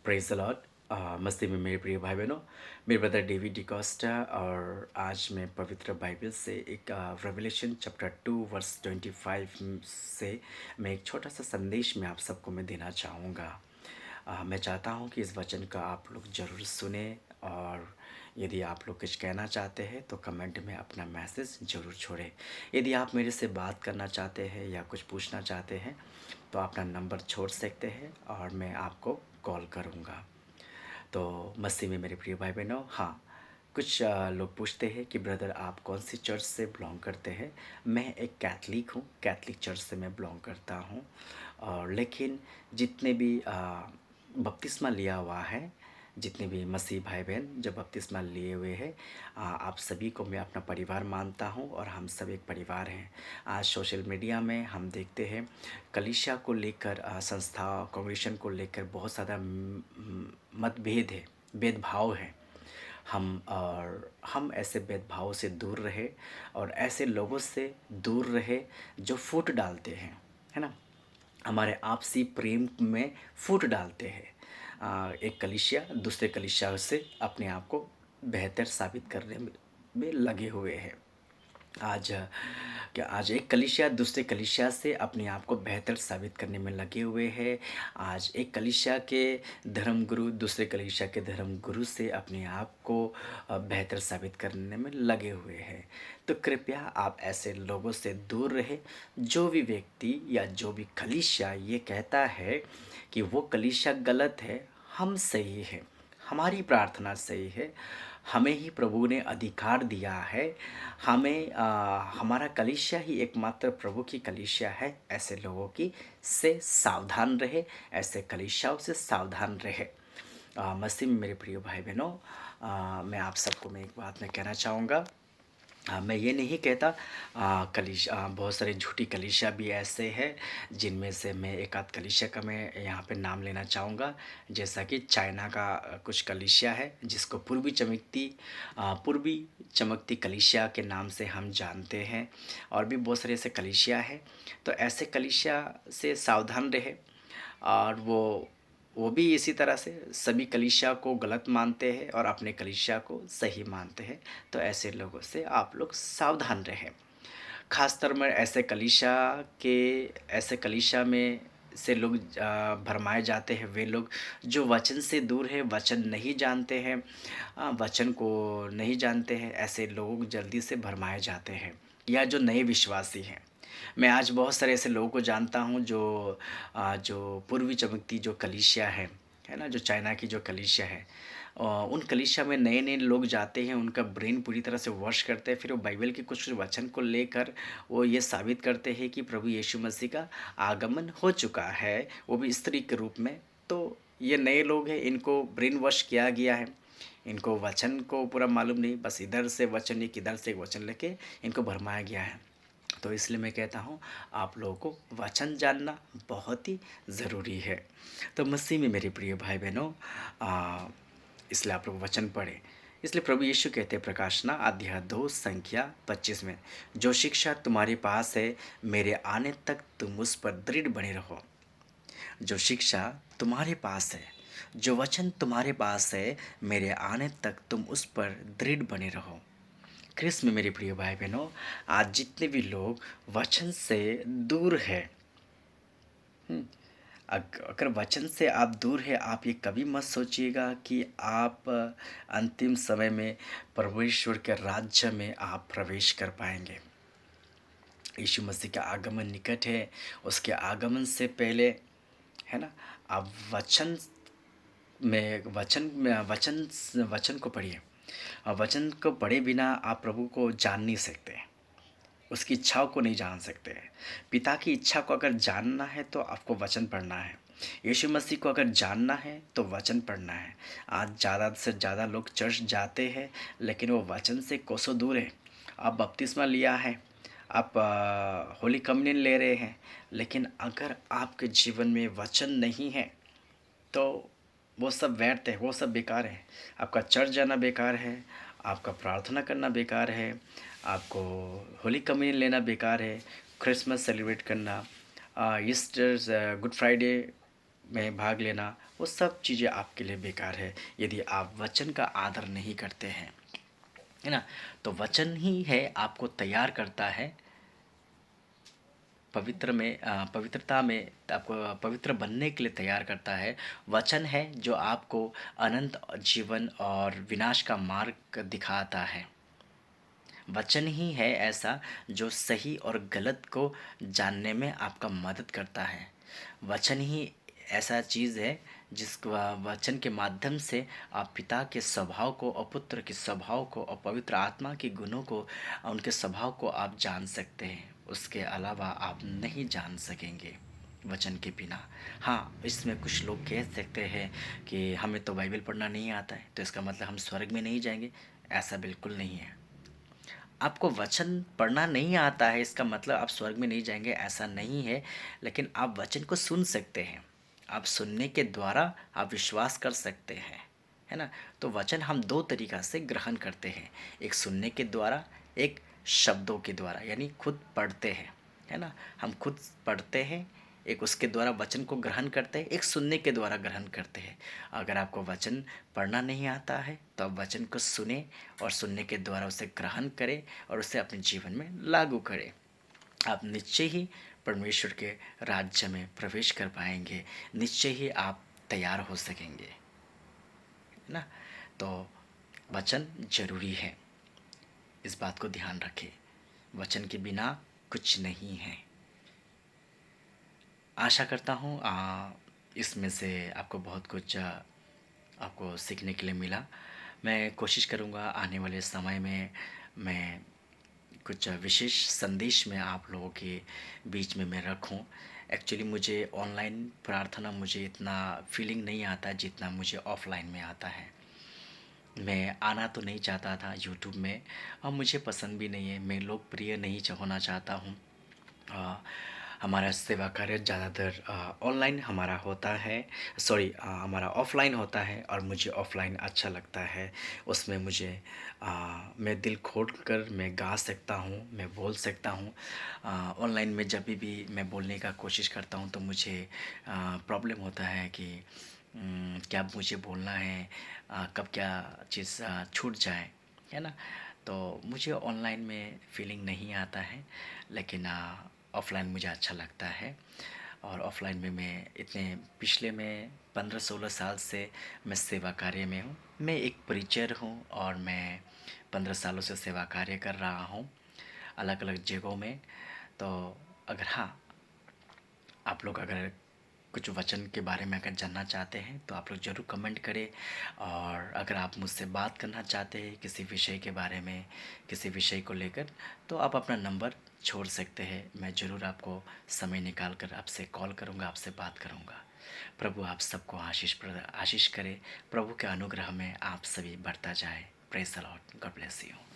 Praise the Lord. मस्ती में मेरे प्रिय भाई बहनों, मेरे ब्रदर डेविड डिकोस्टा। और आज मैं पवित्र बाइबल से एक रेवलेशन चैप्टर 2 वर्स 25 से मैं एक छोटा सा संदेश में आप सबको मैं देना चाहूँगा। मैं चाहता हूँ कि इस वचन का आप लोग ज़रूर सुने, और यदि आप लोग कुछ कहना चाहते हैं तो कमेंट में अपना मैसेज ज़रूर छोड़ें। यदि आप मेरे से बात करना चाहते हैं या कुछ पूछना चाहते हैं तो अपना नंबर छोड़ सकते हैं और मैं आपको कॉल करूँगा। तो मसीह में मेरे प्रिय भाई बहनों, हाँ, कुछ लोग पूछते हैं कि ब्रदर आप कौन सी चर्च से बिलोंग करते हैं। मैं एक कैथलिक हूँ, कैथलिक चर्च से मैं बिलोंग करता हूँ। और लेकिन जितने भी बपतिस्मा लिया हुआ है, जितने भी मसीह भाई बहन जो बपतिस्मा लिए हुए हैं, आप सभी को मैं अपना परिवार मानता हूँ और हम सब एक परिवार हैं। आज सोशल मीडिया में हम देखते हैं कलीसिया को लेकर, संस्था कांग्रेशन को लेकर बहुत ज़्यादा मतभेद है, भेदभाव है। हम ऐसे भेदभाव से दूर रहे और ऐसे लोगों से दूर रहे जो फूट डालते हैं, है ना, हमारे आपसी प्रेम में फूट डालते हैं। एक कलीसिया दूसरे कलीसिया से अपने आप को बेहतर साबित करने में लगे हुए हैं। आज क्या आज एक कलीसिया दूसरे कलीसिया से अपने आप को बेहतर साबित करने में लगे हुए हैं। आज एक कलीसिया के धर्मगुरु दूसरे कलीसिया के धर्मगुरु से अपने आप को बेहतर साबित करने में लगे हुए हैं। तो कृपया आप ऐसे लोगों से दूर रहे। जो भी व्यक्ति या जो भी कलीसिया ये कहता है कि वो कलीसिया गलत है, हम सही है, हमारी प्रार्थना सही है, हमें ही प्रभु ने अधिकार दिया है, हमें हमारा कलीसिया ही एकमात्र प्रभु की कलीसिया है, ऐसे लोगों की से सावधान रहे, ऐसे कलीसियाओं से सावधान रहे। मसीह में मेरे प्रिय भाई बहनों, मैं आप सबको मैं एक बात मैं कहना चाहूँगा। मैं ये नहीं कहता, बहुत सारे झूठी कलीसिया भी ऐसे हैं जिनमें से मैं एक आध कलीसिया का मैं यहाँ पे नाम लेना चाहूँगा। जैसा कि चाइना का कुछ कलीसिया है जिसको पूर्वी चमकती कलीसिया के नाम से हम जानते हैं, और भी बहुत सारे ऐसे कलीसिया हैं। तो ऐसे कलीसिया से सावधान रहे। और वो भी इसी तरह से सभी कलीसिया को गलत मानते हैं और अपने कलीसिया को सही मानते हैं। तो ऐसे लोगों से आप लोग सावधान रहें। ख़ासतर में ऐसे कलीसिया में से लोग भरमाए जाते हैं, वे लोग जो वचन से दूर है, वचन नहीं जानते हैं, वचन को नहीं जानते हैं, ऐसे लोग जल्दी से भरमाए जाते हैं, या जो नए विश्वासी हैं। मैं आज बहुत सारे ऐसे लोगों को जानता हूँ जो पूर्वी चमकती जो कलीसिया है ना, जो चाइना की जो कलीसिया है, उन कलीसिया में नए नए लोग जाते हैं, उनका ब्रेन पूरी तरह से वॉश करते हैं, फिर वो बाइबल के कुछ वचन को लेकर वो ये साबित करते हैं कि प्रभु यीशु मसीह का आगमन हो चुका है, वो भी स्त्री के रूप में। तो ये नए लोग हैं, इनको ब्रेन वॉश किया गया है, इनको वचन को पूरा मालूम नहीं, बस इधर से वचन एक इधर से एक वचन लेके इनको भरमाया गया है। तो इसलिए मैं कहता हूँ आप लोगों को वचन जानना बहुत ही ज़रूरी है। तो मसीह में मेरे प्रिय भाई बहनों, इसलिए आप लोग वचन पढ़ें। इसलिए प्रभु यीशु कहते हैं प्रकाशना अध्याय 2 संख्या 25 में, जो शिक्षा तुम्हारे पास है मेरे आने तक तुम उस पर दृढ़ बने रहो। जो शिक्षा तुम्हारे पास है, जो वचन तुम्हारे पास है, मेरे आने तक तुम उस पर दृढ़ बने रहो। क्रिस में मेरे प्रिय भाई बहनों, आज जितने भी लोग वचन से दूर है, अगर वचन से आप दूर है, आप ये कभी मत सोचिएगा कि आप अंतिम समय में परमेश्वर के राज्य में आप प्रवेश कर पाएंगे। यीशु मसीह का आगमन निकट है, उसके आगमन से पहले, है ना, आप वचन को पढ़िए। और वचन को पढ़े बिना आप प्रभु को जान नहीं सकते, उसकी इच्छाओं को नहीं जान सकते हैं। पिता की इच्छा को अगर जानना है तो आपको वचन पढ़ना है। यीशु मसीह को अगर जानना है तो वचन पढ़ना है। आज ज़्यादा से ज़्यादा लोग चर्च जाते हैं लेकिन वो वचन से कोसों दूर है। आप बपतिस्मा लिया है, आप होली कम्युनियन ले रहे हैं, लेकिन अगर आपके जीवन में वचन नहीं है तो वो सब व्यर्थ है, वो सब बेकार है। आपका चर्च जाना बेकार है, आपका प्रार्थना करना बेकार है, आपको होली कम्युनियन लेना बेकार है, क्रिसमस सेलिब्रेट करना, ईस्टर, गुड फ्राइडे में भाग लेना, वो सब चीज़ें आपके लिए बेकार है यदि आप वचन का आदर नहीं करते हैं, है ना? तो वचन ही है आपको तैयार करता है पवित्रता में, आपको पवित्र बनने के लिए तैयार करता है। वचन है जो आपको अनंत जीवन और विनाश का मार्ग दिखाता है। वचन ही है ऐसा जो सही और गलत को जानने में आपका मदद करता है। वचन ही ऐसा चीज़ है जिस वचन के माध्यम से आप पिता के स्वभाव को और पुत्र के स्वभाव को और पवित्र आत्मा के गुणों को, उनके स्वभाव को आप जान सकते हैं। उसके अलावा आप नहीं जान सकेंगे वचन के बिना। हाँ, इसमें कुछ लोग कह सकते हैं कि हमें तो बाइबल पढ़ना नहीं आता है, तो इसका मतलब हम स्वर्ग में नहीं जाएंगे। ऐसा बिल्कुल नहीं है। आपको वचन पढ़ना नहीं आता है इसका मतलब आप स्वर्ग में नहीं जाएंगे, ऐसा नहीं है। लेकिन आप वचन को सुन सकते हैं। आप सुनने के द्वारा आप विश्वास कर सकते हैं, है ना? तो वचन हम दो तरीक़ा से ग्रहण करते हैं, एक सुनने के द्वारा, एक शब्दों के द्वारा, यानी खुद पढ़ते हैं, है ना? हम खुद पढ़ते हैं, एक उसके द्वारा वचन को ग्रहण करते हैं, एक सुनने के द्वारा ग्रहण करते हैं। अगर आपको वचन पढ़ना नहीं आता है तो आप वचन को सुने और सुनने के द्वारा उसे ग्रहण करें और उसे अपने जीवन में लागू करें। आप निश्चय ही परमेश्वर के राज्य में प्रवेश कर पाएंगे, निश्चय ही आप तैयार हो सकेंगे, है ना? तो वचन जरूरी है, इस बात को ध्यान रखें। वचन के बिना कुछ नहीं है। आशा करता हूँ इसमें से आपको बहुत कुछ आपको सीखने के लिए मिला। मैं कोशिश करूँगा आने वाले समय में मैं कुछ विशेष संदेश में आप लोगों के बीच में मैं रखूं। एक्चुअली मुझे ऑनलाइन प्रार्थना मुझे इतना फीलिंग नहीं आता जितना मुझे ऑफलाइन में आता है। मैं आना तो नहीं चाहता था यूट्यूब में, और मुझे पसंद भी नहीं है, मैं लोकप्रिय नहीं होना चाहता हूँ। अ, हमारा सेवा कार्य ज़्यादातर ऑनलाइन हमारा होता है, सॉरी हमारा ऑफ़लाइन होता है, और मुझे ऑफ़लाइन अच्छा लगता है। उसमें मुझे मैं दिल खोल कर मैं गा सकता हूँ, मैं बोल सकता हूँ। ऑनलाइन में जब भी मैं बोलने का कोशिश करता हूँ तो मुझे प्रॉब्लम होता है कि क्या मुझे बोलना है, कब क्या चीज़ छूट जाए, है ना? तो मुझे ऑनलाइन में फीलिंग नहीं आता है, लेकिन ऑफ़लाइन मुझे अच्छा लगता है। और ऑफ़लाइन में मैं इतने पिछले में 15-16 साल से मैं सेवा कार्य में हूँ। मैं एक प्रीचर हूँ और मैं 15 सालों से सेवा कार्य कर रहा हूँ अलग अलग जगहों में। तो अगर हाँ, आप लोग अगर कुछ वचन के बारे में अगर जानना चाहते हैं तो आप लोग ज़रूर कमेंट करें। और अगर आप मुझसे बात करना चाहते हैं किसी विषय के बारे में, किसी विषय को लेकर, तो आप अपना नंबर छोड़ सकते हैं। मैं ज़रूर आपको समय निकाल कर आपसे कॉल करूँगा, आपसे बात करूँगा। प्रभु आप सबको आशीष करे। प्रभु के अनुग्रह में आप सभी बढ़ता जाए। Praise the Lord. God bless you.